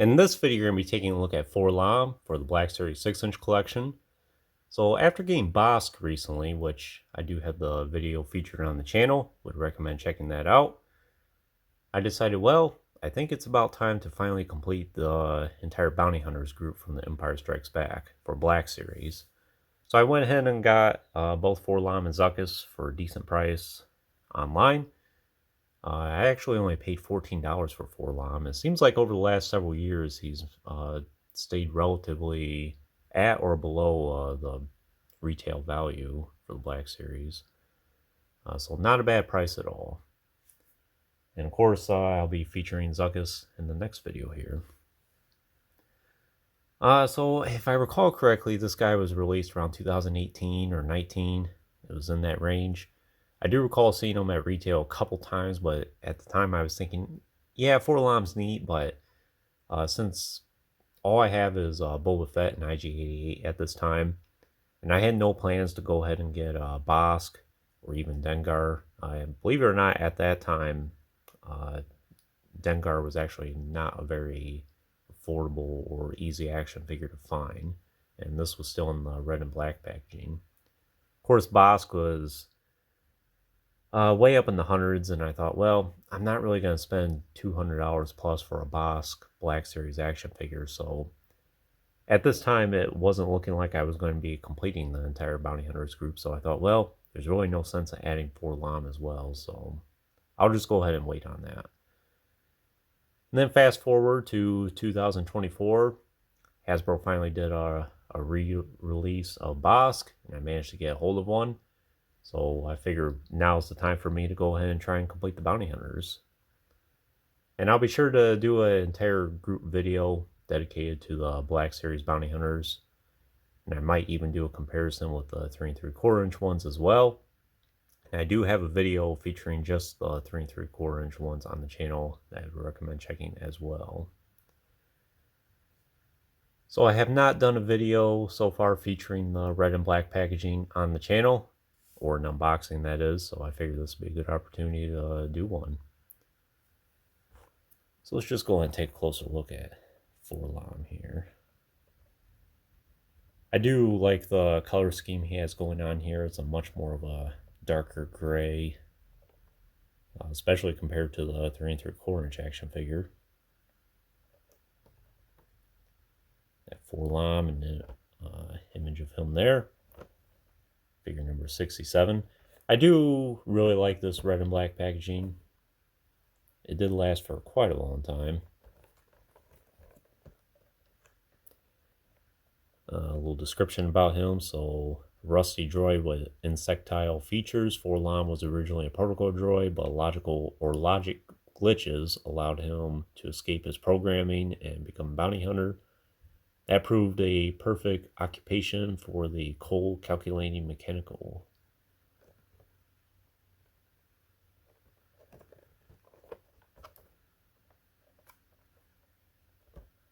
In this video, you're going to be taking a look at 4-LOM for the Black Series 6-inch collection. So after getting Bosk recently, which I do have the video featured on the channel, would recommend checking that out, I decided, well, I think it's about time to finally complete the entire Bounty Hunters group from the Empire Strikes Back for Black Series. So I went ahead and got both 4-LOM and Zuckuss for a decent price online. I actually only paid $14 for 4-LOM. It seems like over the last several years he's stayed relatively at or below the retail value for the Black Series. So not a bad price at all. And of course, I'll be featuring Zuckuss in the next video here. So if I recall correctly, this guy was released around 2018 or 19. It was in that range. I do recall seeing him at retail a couple times, but at the time I was thinking, yeah, 4-LOM's neat, but since all I have is Boba Fett and IG-88 at this time, and I had no plans to go ahead and get Bosk or even Dengar. Believe it or not, at that time, Dengar was actually not a very affordable or easy action figure to find, and this was still in the red and black packaging. Of course, Bosk was way up in the hundreds, and I thought, well, I'm not really going to spend $200 plus for a Bosk Black Series action figure, so at this time it wasn't looking like I was going to be completing the entire Bounty Hunters group, so I thought, well, there's really no sense in adding 4-LOM as well, so I'll just go ahead and wait on that. And then fast forward to 2024, Hasbro finally did a re-release of Bosk, and I managed to get a hold of one. So I figured now's the time for me to go ahead and try and complete the Bounty Hunters. And I'll be sure to do an entire group video dedicated to the Black Series Bounty Hunters. And I might even do a comparison with the 3 3/4 inch ones as well. And I do have a video featuring just the 3 3/4 inch ones on the channel that I would recommend checking as well. So I have not done a video so far featuring the red and black packaging on the channel, or an unboxing that is, so I figured this would be a good opportunity to do one. So let's just go ahead and take a closer look at 4-LOM here. I do like the color scheme he has going on here. It's a much more of a darker gray, especially compared to the 3 3/4 inch action figure. That 4-LOM and the image of him there. Figure number 67. I do really like this red and black packaging. It did last for quite a long time. A little description about him. So, rusty droid with insectile features. 4-LOM was originally a protocol droid, but logic glitches allowed him to escape his programming and become a bounty hunter. That proved a perfect occupation for the cold calculating mechanical.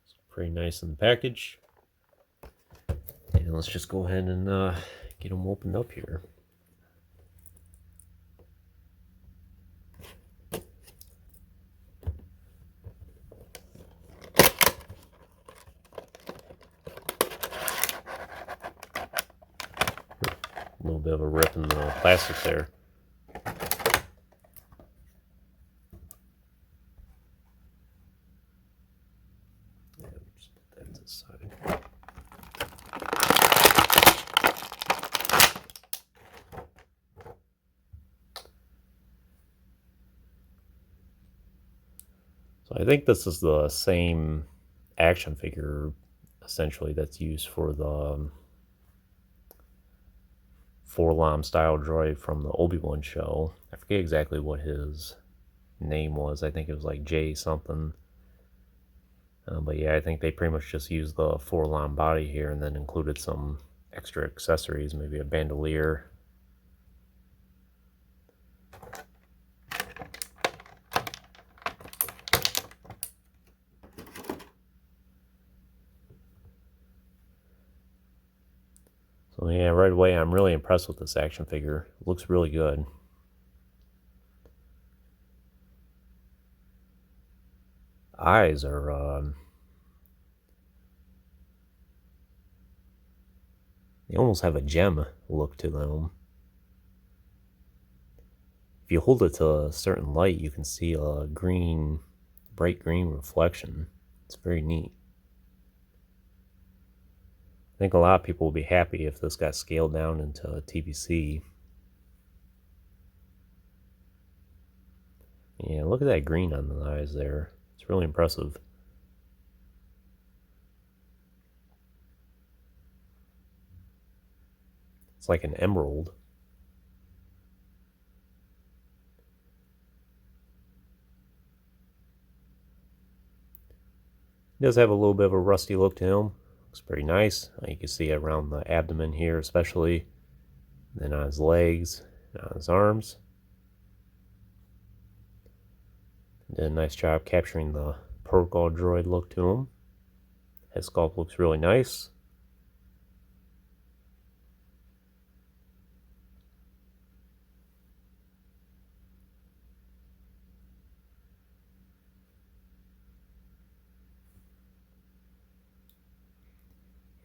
It's pretty nice in the package. And let's just go ahead and get them opened up here. A little bit of a rip in the plastic there. Just put that to the side. So I think this is the same action figure, essentially, that's used for the 4-LOM style droid from the Obi-Wan show. I forget exactly what his name was. I think it was like J something. But yeah, I think they pretty much just used the 4-LOM body here and then included some extra accessories, maybe a bandolier. So yeah, right away I'm really impressed with this action figure. It looks really good. Eyes are They almost have a gem look to them. If you hold it to a certain light, you can see a green, bright green reflection. It's very neat. I think a lot of people will be happy if this got scaled down into TPC. Yeah, look at that green on the eyes there. It's really impressive. It's like an emerald. It does have a little bit of a rusty look to him. Looks pretty nice. You can see it around the abdomen here especially. Then on his legs, and on his arms. Did a nice job capturing the protocol droid look to him. His sculpt looks really nice.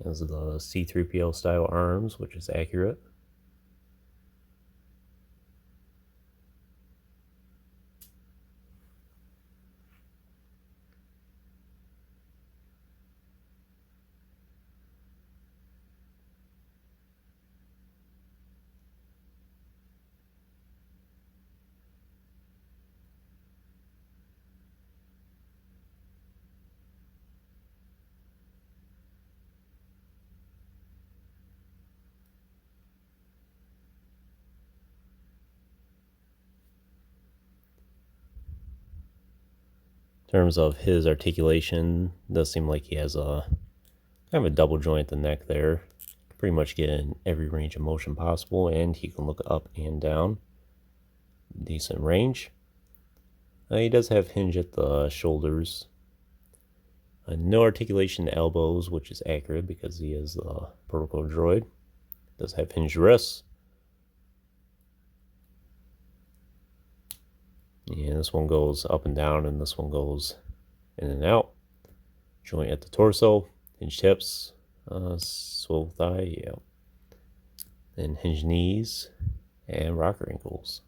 Has the C-3PO style arms, which is accurate. In terms of his articulation, it does seem like he has a kind of a double joint at the neck there. Pretty much get in every range of motion possible, and he can look up and down. Decent range. He does have hinge at the shoulders. No articulation to elbows, which is accurate because he is a protocol droid. Does have hinged wrists. Yeah, this one goes up and down, and this one goes in and out. Joint at the torso, hinged hips, swivel thigh, yeah. Then hinged knees and rocker ankles.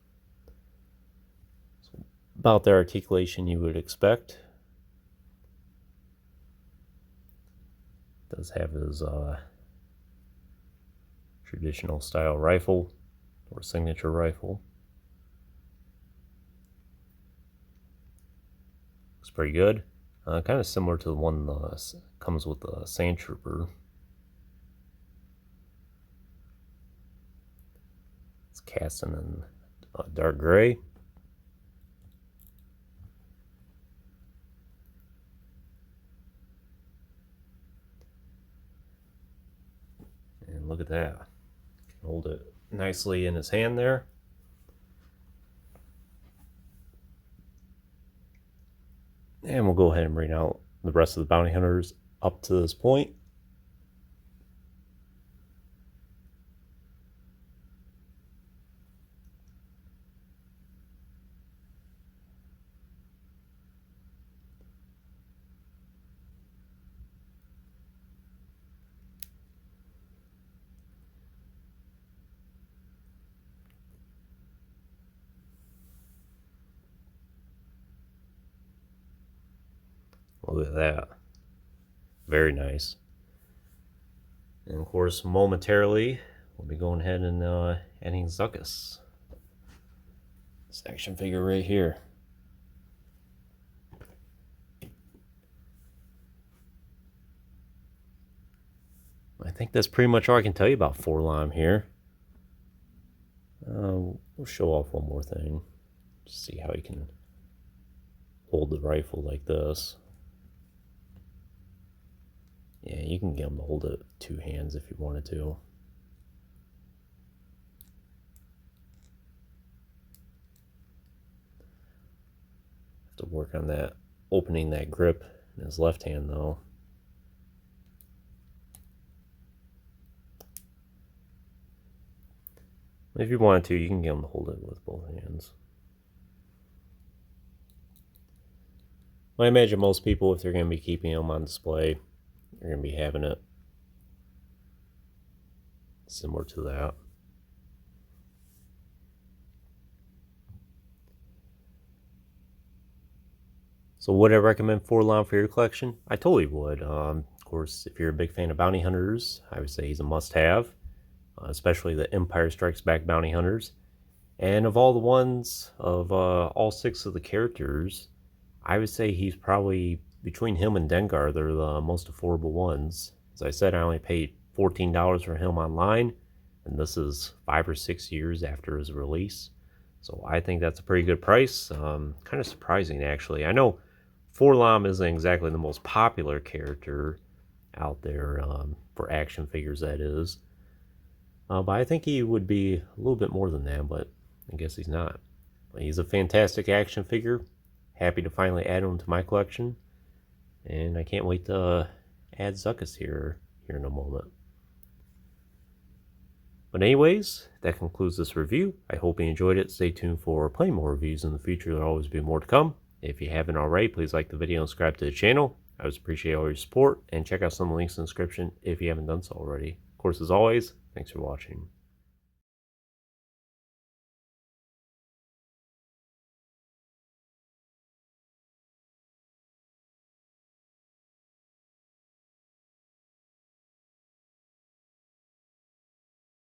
So about the articulation you would expect. Does have his traditional style rifle or signature rifle. Looks pretty good. Kind of similar to the one that comes with the Sand Trooper. It's cast in dark gray. And look at that. Hold it nicely in his hand there. And we'll go ahead and bring out the rest of the bounty hunters up to this point. Look at that. Very nice. And of course, momentarily, we'll be going ahead and adding Zuckuss. This action figure right here. I think that's pretty much all I can tell you about 4-LOM here. We'll show off one more thing. Just see how you can hold the rifle like this. Yeah, you can get him to hold it with 2 hands if you wanted to. Have to work on that, opening that grip in his left hand though. If you wanted to, you can get him to hold it with both hands. I imagine most people, if they're going to be keeping them on display, you're going to be having it similar to that. So would I recommend 4-LOM for your collection? I totally would. Of course, if you're a big fan of bounty hunters, I would say he's a must-have, especially the Empire Strikes Back bounty hunters. And of all the ones, of all 6 of the characters, I would say he's probably, between him and Dengar, they're the most affordable ones. As I said, I only paid $14 for him online, and this is 5 or 6 years after his release. So I think that's a pretty good price. Kind of surprising, actually. I know 4-LOM isn't exactly the most popular character out there for action figures, that is. But I think he would be a little bit more than that, but I guess he's not. But he's a fantastic action figure. Happy to finally add him to my collection. And I can't wait to add Zuckuss here in a moment. But anyways, that concludes this review. I hope you enjoyed it. Stay tuned for plenty more reviews in the future. There'll always be more to come. If you haven't already, please like the video and subscribe to the channel. I always appreciate all your support, and check out some of the links in the description if you haven't done so already. Of course, as always, thanks for watching.